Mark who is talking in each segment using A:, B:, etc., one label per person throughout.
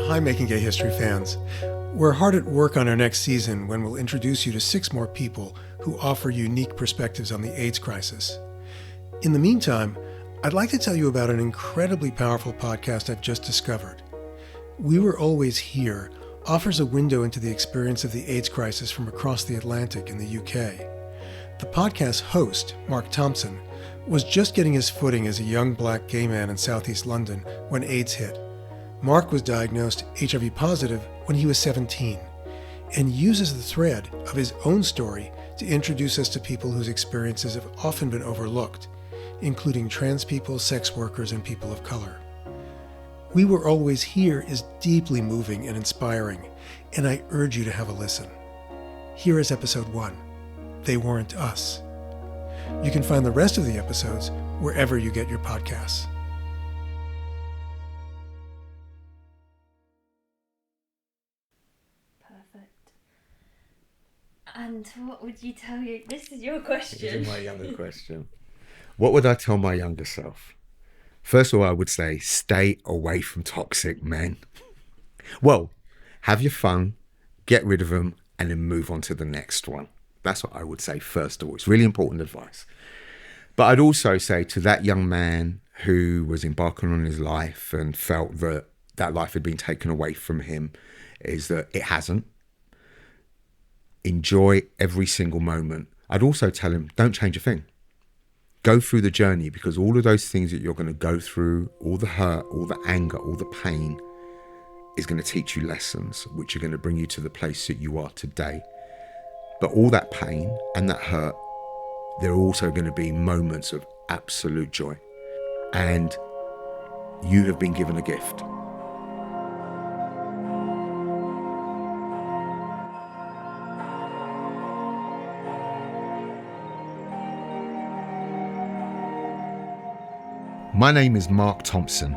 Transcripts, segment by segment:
A: Hi, Making Gay History fans. We're hard at work on our next season when we'll introduce you to 6 more people who offer unique perspectives on the AIDS crisis. In the meantime, I'd like to tell you about an incredibly powerful podcast I've just discovered. We Were Always Here offers a window into the experience of the AIDS crisis from across the Atlantic in the UK. The podcast host, Marc Thomson, was just getting his footing as a young black gay man in southeast London when AIDS hit. Marc was diagnosed HIV positive when he was 17 and uses the thread of his own story to introduce us to people whose experiences have often been overlooked, including trans people, sex workers, and people of color. We Were Always Here is deeply moving and inspiring, and I urge you to have a listen. Here is episode 1, They Weren't Us. You can find the rest of the episodes wherever you get your podcasts.
B: And what would you tell you? This is your question.
C: This is my younger question. What would I tell my younger self? First of all, I would say, stay away from toxic men. Well, have your fun, get rid of them, and then move on to the next one. That's what I would say first of all. It's really important advice. But I'd also say to that young man who was embarking on his life and felt that that life had been taken away from him, is that it hasn't. Enjoy every single moment. I'd also tell him, don't change a thing. Go through the journey, because all of those things that you're going to go through, all the hurt, all the anger, all the pain, is going to teach you lessons which are going to bring you to the place that you are today. But all that pain and that hurt, there are also going to be moments of absolute joy. And you have been given a gift. My name is Marc Thomson,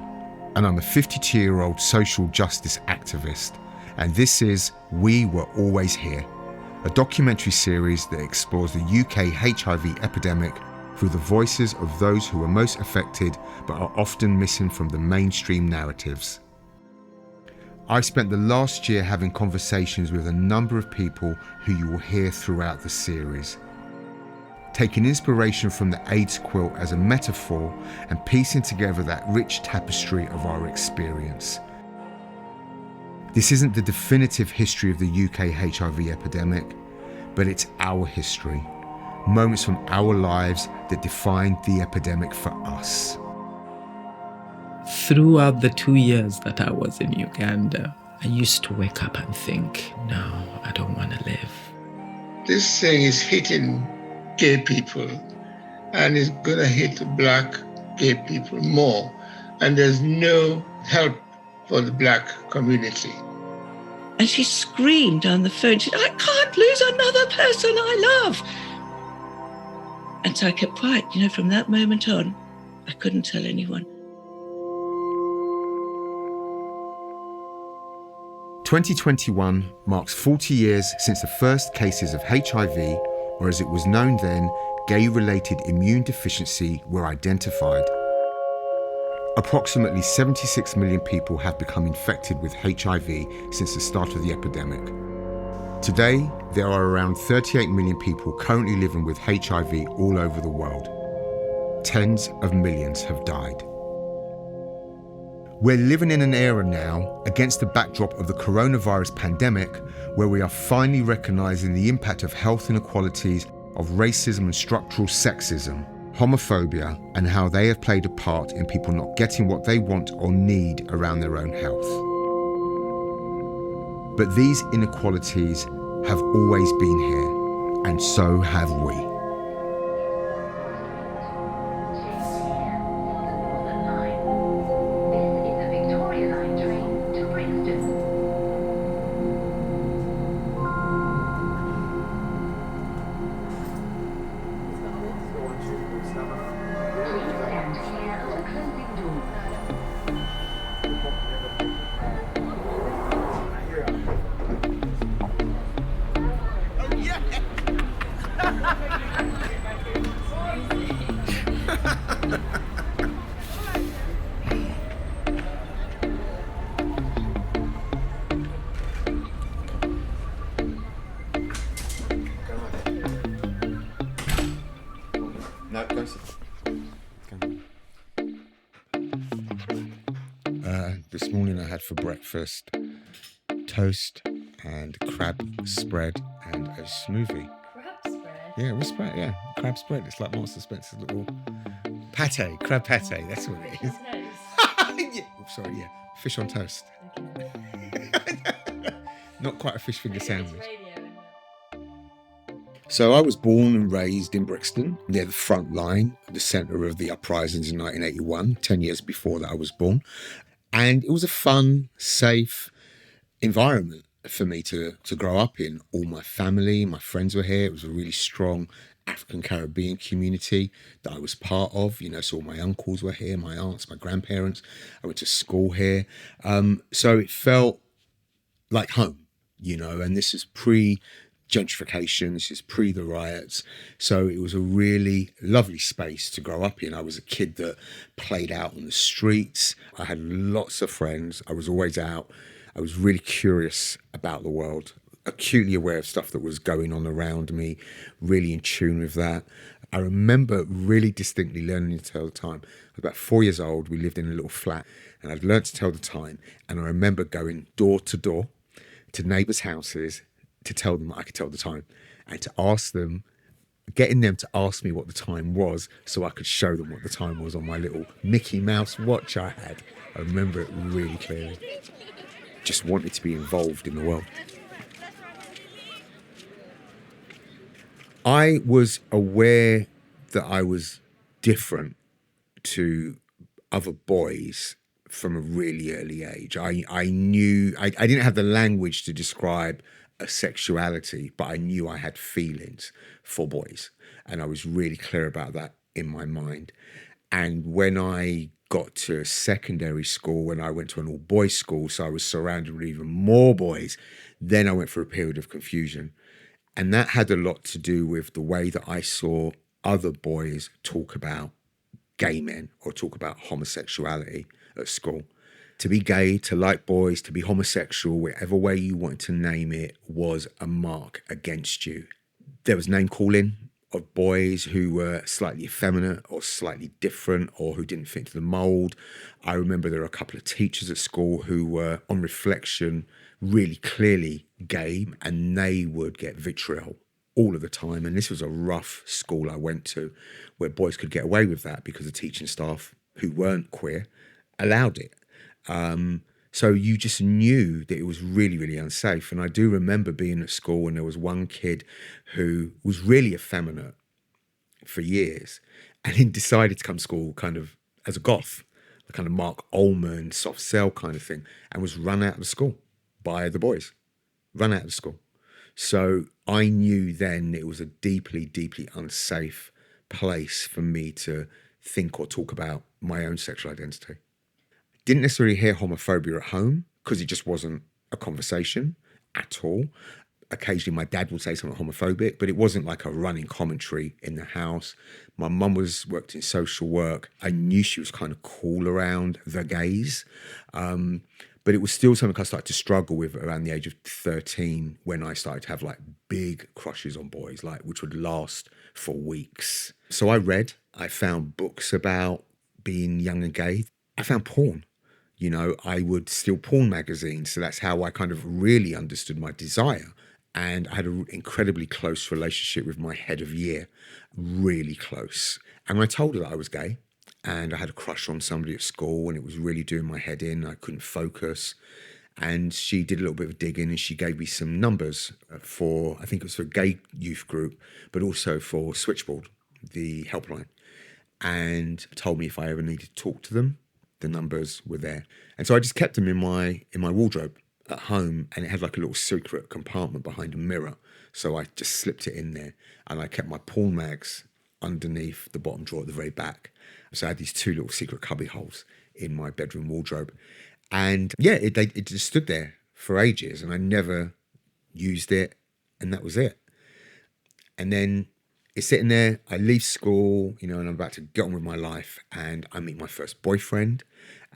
C: and I'm a 52-year-old social justice activist, and this is We Were Always Here, a documentary series that explores the UK HIV epidemic through the voices of those who are most affected but are often missing from the mainstream narratives. I spent the last year having conversations with a number of people who you will hear throughout the series, taking inspiration from the AIDS quilt as a metaphor and piecing together that rich tapestry of our experience. This isn't the definitive history of the UK HIV epidemic, but it's our history, moments from our lives that defined the epidemic for us.
D: Throughout the 2 years that I was in Uganda, I used to wake up and think, no, I don't want to live.
E: This thing is hitting gay people, and it's gonna hit black gay people more, and there's no help for the black community.
F: And she screamed on the phone, she said, I can't lose another person I love. And so I kept quiet. From that moment on, I couldn't tell anyone.
C: 2021 marks 40 years since the first cases of HIV, or as it was known then, gay-related immune deficiency, were identified. Approximately 76 million people have become infected with HIV since the start of the epidemic. Today, there are around 38 million people currently living with HIV all over the world. Tens of millions have died. We're living in an era now, against the backdrop of the coronavirus pandemic, where we are finally recognising the impact of health inequalities, of racism and structural sexism, homophobia, and how they have played a part in people not getting what they want or need around their own health. But these inequalities have always been here, and so have we. No, go sit. This morning I had for breakfast toast and crab spread and a smoothie.
B: Crab spread?
C: Yeah, what's spread? Yeah, crab spread. It's like Master Spencer's little pate, crab pate. That's what it is. Yeah. Oh, sorry, yeah. Fish on toast. Not quite a fish finger sandwich. So I was born and raised in Brixton, near the front line, the centre of the uprisings in 1981, 10 years before that I was born. And it was a fun, safe environment for me to grow up in. All my family, my friends were here. It was a really strong African Caribbean community that I was part of. You know, so all my uncles were here, my aunts, my grandparents. I went to school here. So it felt like home, you know, and this is pre-gentrification, this is pre the riots. So it was a really lovely space to grow up in. I was a kid that played out on the streets. I had lots of friends. I was always out. I was really curious about the world, acutely aware of stuff that was going on around me, really in tune with that. I remember really distinctly learning to tell the time. I was about 4 years old. We lived in a little flat and I'd learned to tell the time. And I remember going door to door to neighbours' houses to tell them that I could tell the time and to ask them, getting them to ask me what the time was so I could show them what the time was on my little Mickey Mouse watch I had. I remember it really clearly. Just wanted to be involved in the world. I was aware that I was different to other boys from a really early age. I knew, I didn't have the language to describe a sexuality, but I knew I had feelings for boys. And I was really clear about that in my mind. And when I got to secondary school, when I went to an all-boys school, so I was surrounded with even more boys, then I went for a period of confusion. And that had a lot to do with the way that I saw other boys talk about gay men or talk about homosexuality at school. To be gay, to like boys, to be homosexual, whatever way you wanted to name it, was a mark against you. There was name calling of boys who were slightly effeminate or slightly different or who didn't fit into the mould. I remember there were a couple of teachers at school who were, on reflection, really clearly gay, and they would get vitriol all of the time. And this was a rough school I went to where boys could get away with that because the teaching staff who weren't queer allowed it. So you just knew that it was really, really unsafe. And I do remember being at school and there was one kid who was really effeminate for years and he decided to come to school kind of as a goth, the kind of Mark Ullman, soft sell kind of thing, and was run out of the school by the boys, run out of the school. So I knew then it was a deeply, deeply unsafe place for me to think or talk about my own sexual identity. Didn't necessarily hear homophobia at home because it just wasn't a conversation at all. Occasionally my dad would say something homophobic, but it wasn't like a running commentary in the house. My mum worked in social work. I knew she was kind of cool around the gays. But it was still something I started to struggle with around the age of 13 when I started to have like big crushes on boys, like which would last for weeks. So I read, I found books about being young and gay. I found porn. You know, I would steal porn magazines. So that's how I kind of really understood my desire. And I had an incredibly close relationship with my head of year, really close. And I told her that I was gay and I had a crush on somebody at school and it was really doing my head in. I couldn't focus. And she did a little bit of digging and she gave me some numbers for, I think it was for a gay youth group, but also for Switchboard, the helpline, and told me if I ever needed to talk to them, the numbers were there. And so I just kept them in my wardrobe at home, and it had like a little secret compartment behind a mirror. So I just slipped it in there and I kept my porn mags underneath the bottom drawer at the very back. So I had these two little secret cubby holes in my bedroom wardrobe. And yeah, it just stood there for ages and I never used it, and that was it. And then it's sitting there, I leave school, you know, and I'm about to get on with my life, and I meet my first boyfriend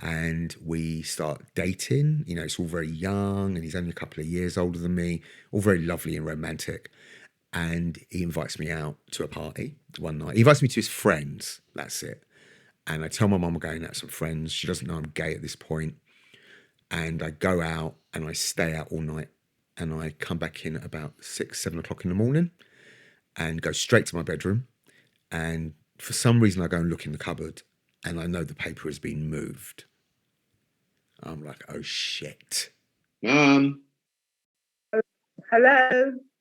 C: and we start dating. You know, it's all very young and he's only a couple of years older than me, all very lovely and romantic. And he invites me out to a party one night. He invites me to his friends, that's it. And I tell my mum I'm going out with some friends. She doesn't know I'm gay at this point. And I go out and I stay out all night. And I come back in at about 6, 7 o'clock in the morning and go straight to my bedroom. And for some reason, I go and look in the cupboard and I know the paper has been moved. I'm like, oh, shit.
G: Hello?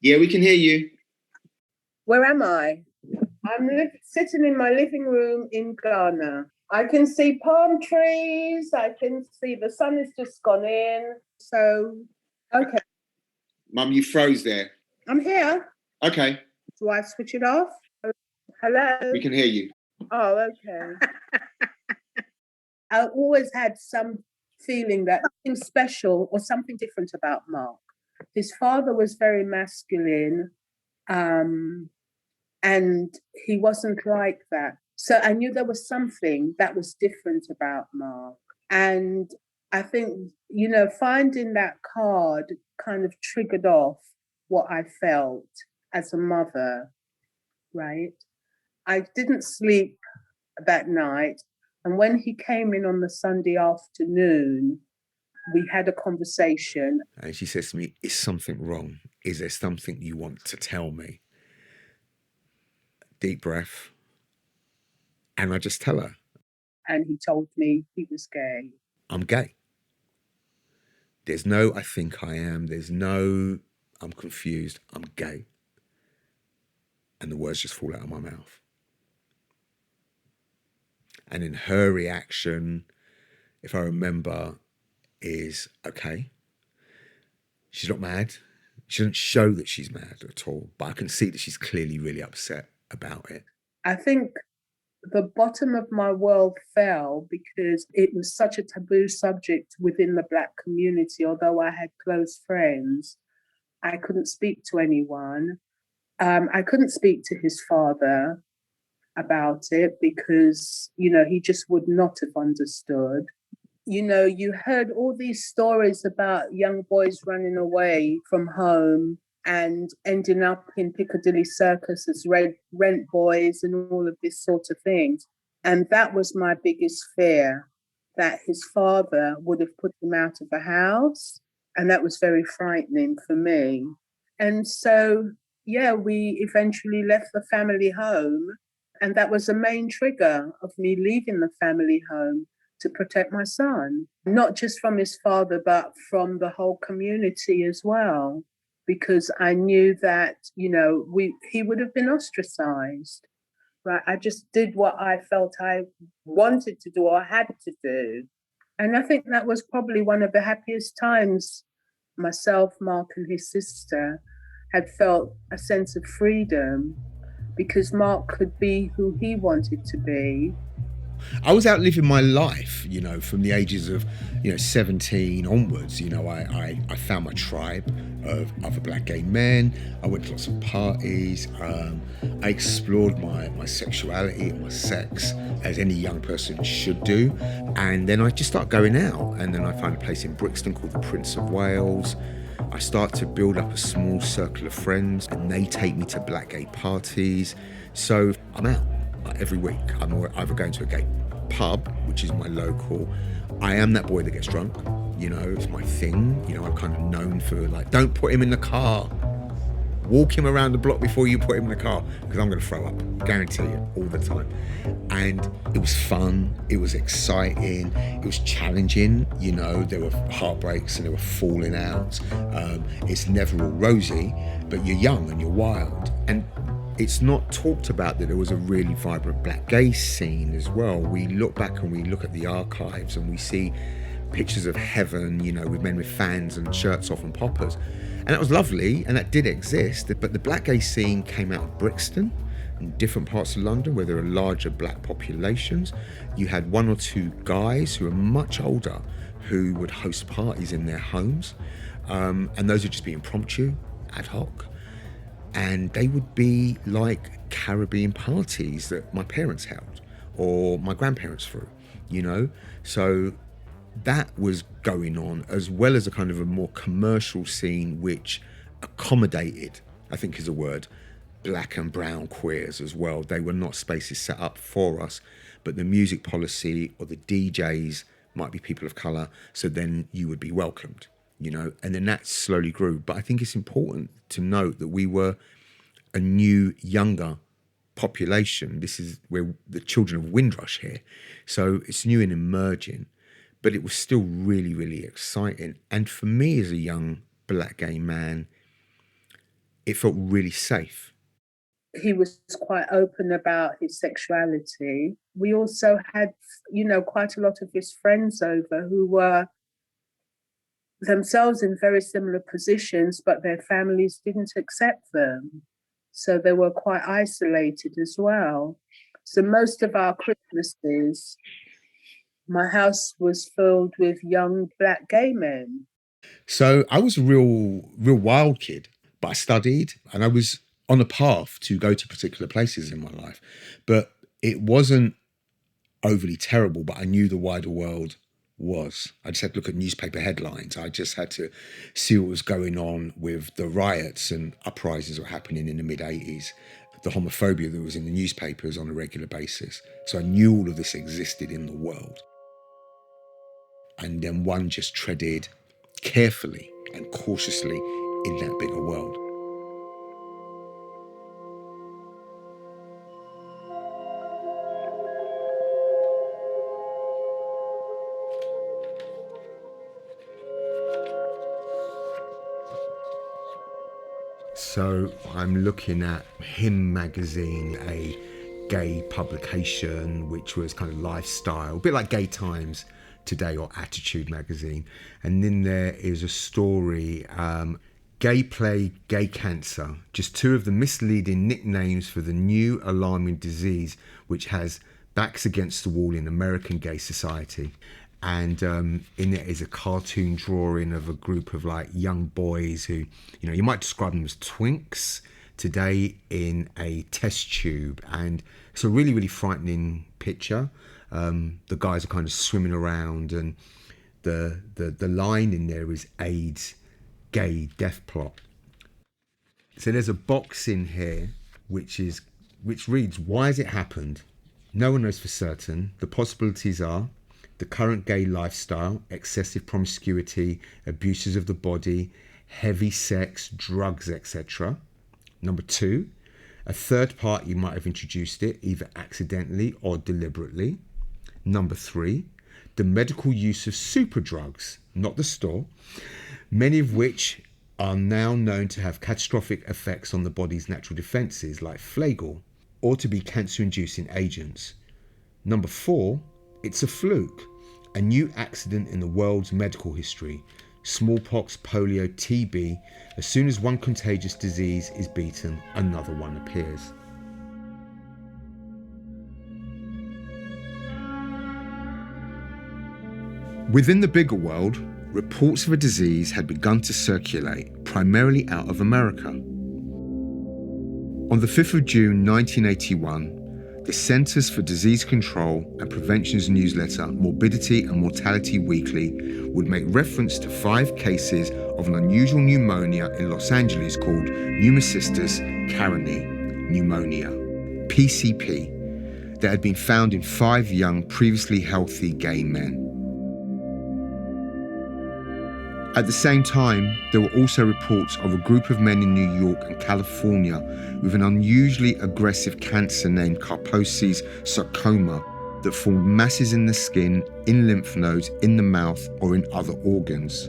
C: Yeah, we can hear you.
G: Where am I? I'm sitting in my living room in Ghana. I can see palm trees. I can see the sun has just gone in. So, okay.
C: Mum, you froze there.
G: I'm here.
C: Okay.
G: Do I switch it off? Hello?
C: We can hear you.
G: Oh, okay. I always had some feeling that something special or something different about Mark. His father was very masculine, and he wasn't like that. So I knew there was something that was different about Mark. And I think, you know, finding that card kind of triggered off what I felt as a mother, right? I didn't sleep that night. And when he came in on the Sunday afternoon, we had a conversation.
C: And she says to me, is something wrong? Is there something you want to tell me? Deep breath. And I just tell her.
G: And he told me he was gay.
C: I'm gay. There's no, I think I am. There's no, I'm confused. I'm gay. And the words just fall out of my mouth. And in her reaction, if I remember, is okay. She's not mad. She doesn't show that she's mad at all, but I can see that she's clearly really upset about it.
G: I think the bottom of my world fell because it was such a taboo subject within the Black community. Although I had close friends, I couldn't speak to anyone. I couldn't speak to his father about it because, you know, he just would not have understood. You know, you heard all these stories about young boys running away from home and ending up in Piccadilly Circus as rent boys and all of this sort of things. And that was my biggest fear, that his father would have put him out of the house. And that was very frightening for me. And so, yeah, we eventually left the family home. And that was the main trigger of me leaving the family home, to protect my son, not just from his father, but from the whole community as well, because I knew that, you know, he would have been ostracized, right? I just did what I felt I wanted to do or had to do. And I think that was probably one of the happiest times myself, Mark, and his sister had felt a sense of freedom, because Mark could be who he wanted to be.
C: I was out living my life, you know, from the ages of, 17 onwards. You know, I found my tribe of other Black gay men. I went to lots of parties. I explored my sexuality and my sex as any young person should do. And then I just started going out. And then I found a place in Brixton called the Prince of Wales. I start to build up a small circle of friends, and they take me to Black gay parties. So I'm out. Every week, I'm either going to a gay pub, which is my local. I am that boy that gets drunk, it's my thing. I'm kind of known for, like, don't put him in the car. Walk him around the block before you put him in the car, because I'm going to throw up, guarantee you, all the time. And it was fun, it was exciting, it was challenging, there were heartbreaks and there were falling outs. It's never all rosy, but you're young and you're wild. And it's not talked about that there was a really vibrant Black gay scene as well. We look back and we look at the archives and we see pictures of heaven, with men with fans and shirts off and poppers. And that was lovely, and that did exist. But the Black gay scene came out of Brixton and different parts of London where there are larger Black populations. You had one or two guys who were much older who would host parties in their homes. And those would just be impromptu, ad hoc. And they would be like Caribbean parties that my parents held or my grandparents threw, So that was going on, as well as a kind of a more commercial scene which accommodated, I think is a word, black and brown queers as well. They were not spaces set up for us, but the music policy or the DJs might be people of colour, so then you would be welcomed, and then that slowly grew. But I think it's important to note that we were a new, younger population. This is where the children of Windrush here. So it's new and emerging, but it was still really, really exciting. And for me as a young black gay man, it felt really safe.
G: He was quite open about his sexuality. We also had, quite a lot of his friends over who were themselves in very similar positions, but their families didn't accept them. So they were quite isolated as well. So most of our Christmases, my house was filled with young black gay men.
C: So I was a real wild kid, but I studied and I was on a path to go to particular places in my life. But it wasn't overly terrible, but I knew the wider world was. I just had to look at newspaper headlines. I just had to see what was going on with the riots and uprisings that were happening in the mid-80s, the homophobia that was in the newspapers on a regular basis. So I knew all of this existed in the world. And then one just treaded carefully and cautiously in that bigger world. So I'm looking at Him magazine, a gay publication, which was kind of lifestyle, a bit like Gay Times today or Attitude magazine. And then there is a story, Gay Plague, Gay Cancer, just two of the misleading nicknames for the new alarming disease which has backs against the wall in American gay society. And in it is a cartoon drawing of a group of like young boys who, you might describe them as twinks today in a test tube. And it's a really, really frightening picture. The guys are kind of swimming around, and the line in there is AIDS, gay, death plot. So there's a box in here which reads, why has it happened? No one knows for certain. The possibilities are the current gay lifestyle, excessive promiscuity, abuses of the body, heavy sex, drugs, etc. Number 2, a third party might have introduced it, either accidentally or deliberately. Number 3, the medical use of super drugs, not the store, many of which are now known to have catastrophic effects on the body's natural defences, like Flagyl, or to be cancer-inducing agents. Number 4, it's a fluke, a new accident in the world's medical history. Smallpox, polio, TB. As soon as one contagious disease is beaten, another one appears. Within the bigger world, reports of a disease had begun to circulate, primarily out of America. On the 5th of June 1981, the Centers for Disease Control and Prevention's newsletter, Morbidity and Mortality Weekly, would make reference to 5 cases of an unusual pneumonia in Los Angeles called Pneumocystis carinii pneumonia, PCP, that had been found in 5 young, previously healthy gay men. At the same time, there were also reports of a group of men in New York and California with an unusually aggressive cancer named Kaposi's sarcoma that formed masses in the skin, in lymph nodes, in the mouth, or in other organs.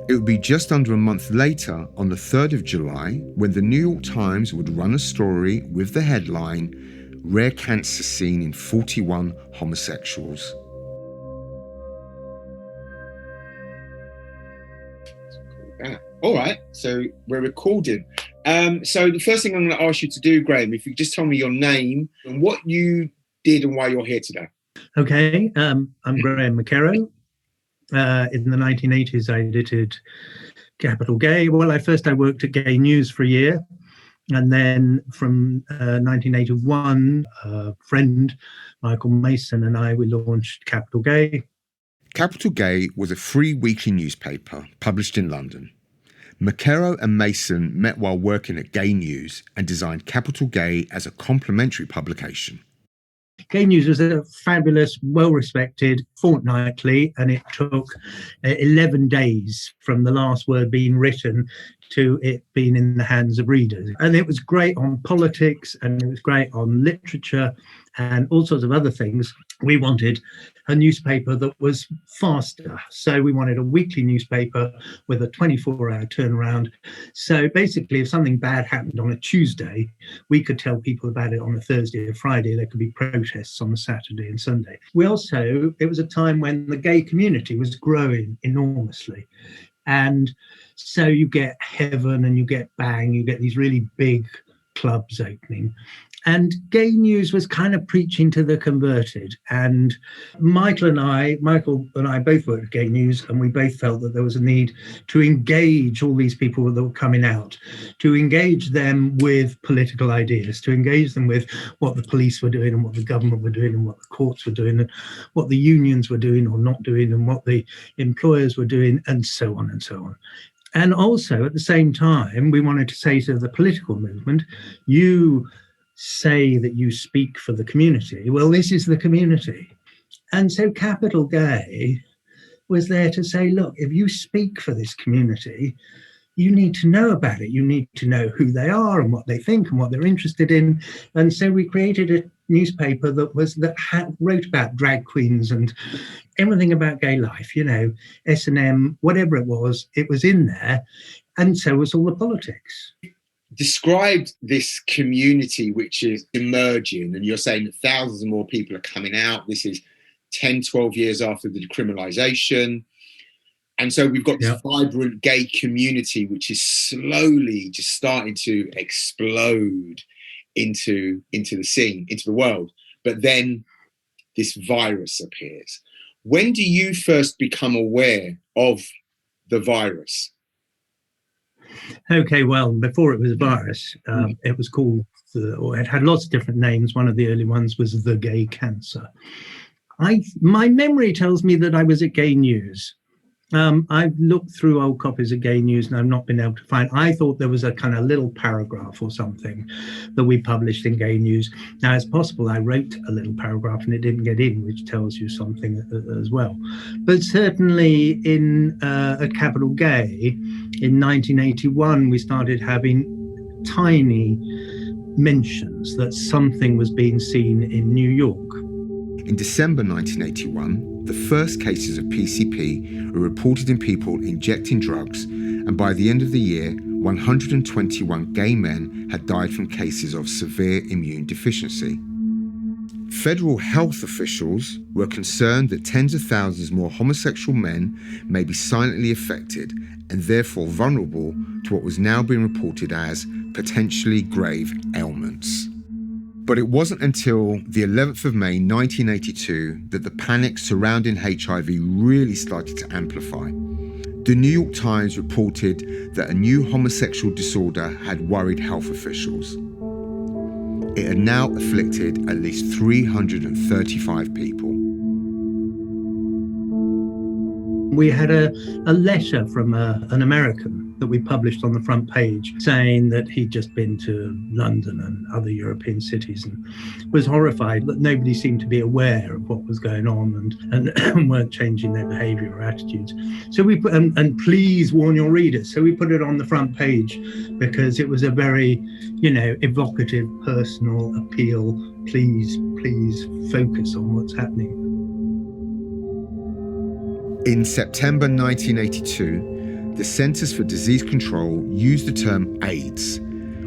C: It would be just under a month later, on the 3rd of July, when the New York Times would run a story with the headline, Rare Cancer Seen in 41 Homosexuals. All right, so we're recording. So the first thing I'm going to ask you to do, Graham, if you could just tell me your name and what you did and why you're here today.
H: Okay, I'm Graham McKerrow. In the 1980s, I edited Capital Gay. Well, I worked at Gay News for a year. And then from 1981, a friend, Michael Mason, and we launched Capital Gay.
C: Capital Gay was a free weekly newspaper published in London. Makero and Mason met while working at Gay News and designed Capital Gay as a complementary publication.
H: Gay News was a fabulous, well-respected fortnightly, and it took 11 days from the last word being written to it being in the hands of readers. And it was great on politics, and it was great on literature and all sorts of other things. We wanted a newspaper that was faster. So we wanted a weekly newspaper with a 24-hour turnaround. So basically, if something bad happened on a Tuesday, we could tell people about it on a Thursday or Friday. There could be protests on a Saturday and Sunday. It was a time when the gay community was growing enormously. And so you get Heaven and you get Bang, you get these really big clubs opening. And Gay News was kind of preaching to the converted. And Michael and I both worked at Gay News, and we both felt that there was a need to engage all these people that were coming out, to engage them with political ideas, to engage them with what the police were doing and what the government were doing and what the courts were doing and what the unions were doing or not doing and what the employers were doing, and so on and so on. And also, at the same time, we wanted to say to the political movement, you say that you speak for the community. Well, this is the community. And so Capital Gay was there to say, look, if you speak for this community, you need to know about it. You need to know who they are and what they think and what they're interested in. And so we created a newspaper that wrote about drag queens and everything about gay life, S&M, whatever it was in there. And so was all the politics.
C: Described this community which is emerging, and you're saying that thousands more people are coming out. This is 10, 12 years after the decriminalisation. And so we've got this vibrant gay community which is slowly just starting to explode into the scene, into the world. But then this virus appears. When do you first become aware of the virus?
H: Okay, well, before it was a virus, it was called, it had lots of different names. One of the early ones was the gay cancer. My memory tells me that I was at Gay News. I've looked through old copies of Gay News and I've not been able to find. I thought there was a kind of little paragraph or something that we published in Gay News. Now, it's possible I wrote a little paragraph and it didn't get in, which tells you something as well. But certainly at Capital Gay in 1981, we started having tiny mentions that something was being seen in New York.
C: In December 1981, the first cases of PCP were reported in people injecting drugs, and by the end of the year, 121 gay men had died from cases of severe immune deficiency. Federal health officials were concerned that tens of thousands more homosexual men may be silently affected and therefore vulnerable to what was now being reported as potentially grave ailments. But it wasn't until the 11th of May 1982 that the panic surrounding HIV really started to amplify. The New York Times reported that a new homosexual disorder had worried health officials. It had now afflicted at least 335 people.
H: We had a letter from an American that we published on the front page saying that he'd just been to London and other European cities and was horrified that nobody seemed to be aware of what was going on and weren't changing their behaviour or attitudes. So we put, and please warn your readers. So we put it on the front page because it was a very, evocative, personal appeal. Please focus on what's happening.
C: In September 1982, the Centers for Disease Control used the term AIDS,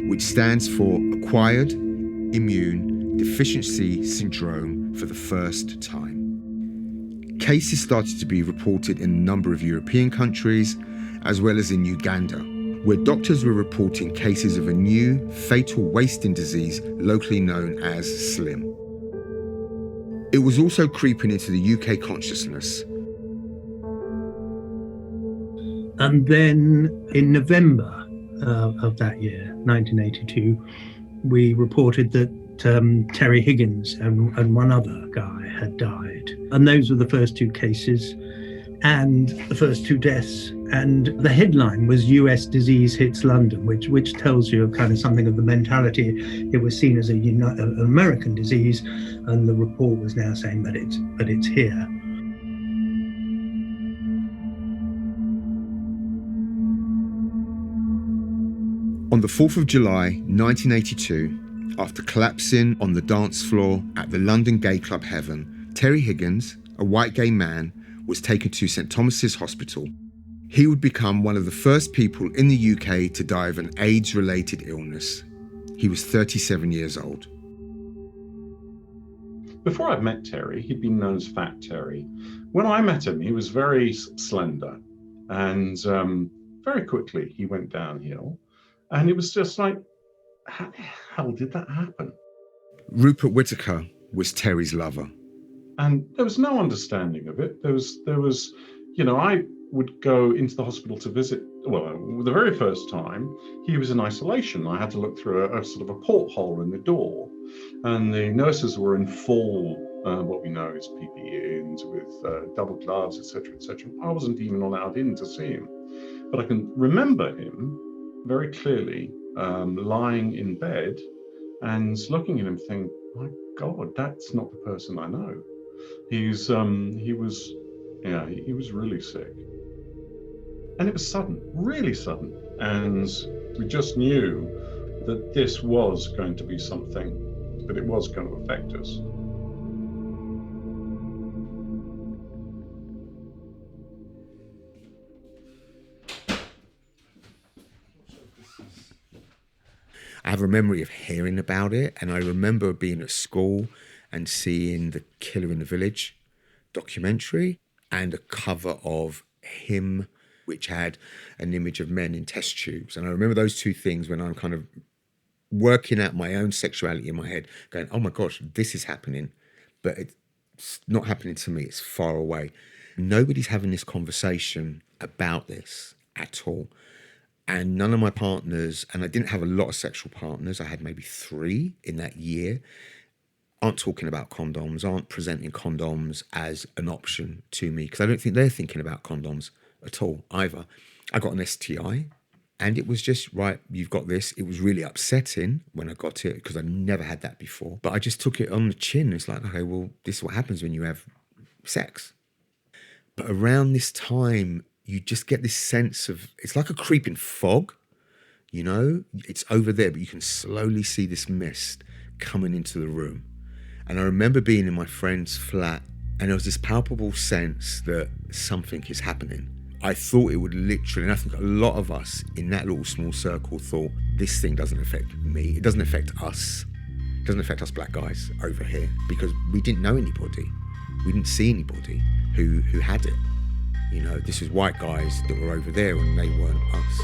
C: which stands for Acquired Immune Deficiency Syndrome, for the first time. Cases started to be reported in a number of European countries, as well as in Uganda, where doctors were reporting cases of a new fatal wasting disease locally known as SLIM. It was also creeping into the UK consciousness.
H: And then in November of that year, 1982, we reported that Terry Higgins and one other guy had died. And those were the first two cases and the first two deaths And the headline was US disease hits London, which tells you kind of something of the mentality. It was seen as an American disease, and the report was now saying that it's here.
C: On the 4th of July 1982, after collapsing on the dance floor at the London gay club Heaven, Terry Higgins, a white gay man, was taken to St Thomas's Hospital. He would become one of the first people in the UK to die of an AIDS-related illness. He was 37 years old.
I: Before I'd met Terry, he'd been known as Fat Terry. When I met him, he was very slender, and very quickly he went downhill. And it was just like, how the hell did that happen?
C: Rupert Whitaker was Terry's lover.
I: And there was no understanding of it. There was, you know, I would go into the hospital to visit. Well, the very first time, he was in isolation. I had to look through a sort of a porthole in the door. And the nurses were in full, what we know is PPE, with double gloves, etc., etc. I wasn't even allowed in to see him. But I can remember him very clearly lying in bed and looking at him thinking, my God, that's not the person I know. He was really sick. And it was sudden, really sudden. And we just knew that this was going to be something, that it was going to affect us.
C: I have a memory of hearing about it, and I remember being at school and seeing the Killer in the Village documentary and a cover of him, which had an image of men in test tubes. And I remember those two things when I'm kind of working out my own sexuality in my head, going, oh my gosh, this is happening, but it's not happening to me, it's far away. Nobody's having this conversation about this at all. And none of my partners, and I didn't have a lot of sexual partners, I had maybe 3 in that year, aren't talking about condoms, aren't presenting condoms as an option to me, because I don't think they're thinking about condoms at all either. I got an STI, and it was just, right, you've got this. It was really upsetting when I got it, because I never had that before. But I just took it on the chin. It's like, okay, well, this is what happens when you have sex. But around this time, you just get this sense of, it's like a creeping fog, you know? It's over there, but you can slowly see this mist coming into the room. And I remember being in my friend's flat, and there was this palpable sense that something is happening. I thought it would literally, and I think a lot of us in that little small circle thought, this thing doesn't affect me, it doesn't affect us. It doesn't affect us black guys over here, because we didn't know anybody. We didn't see anybody who had it. You know, this was white guys that were over there and they weren't us.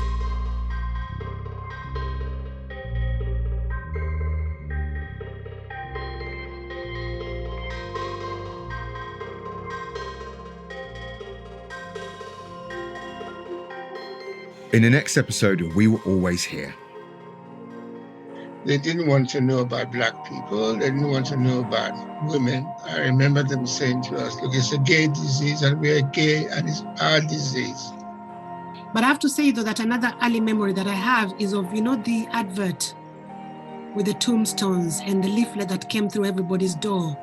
C: In the next episode of We Were Always Here.
E: They didn't want to know about black people. They didn't want to know about women. I remember them saying to us, look, it's a gay disease and we're gay and it's our disease.
J: But I have to say, though, that another early memory that I have is of, the advert with the tombstones and the leaflet that came through everybody's door.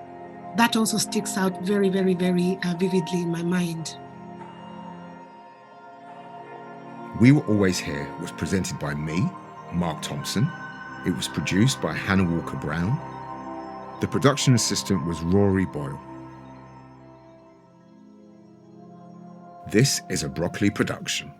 J: That also sticks out very, very, very vividly in my mind.
C: We Were Always Here was presented by me, Marc Thomson. It was produced by Hannah Walker-Brown. The production assistant was Rory Boyle. This is a Broccoli production.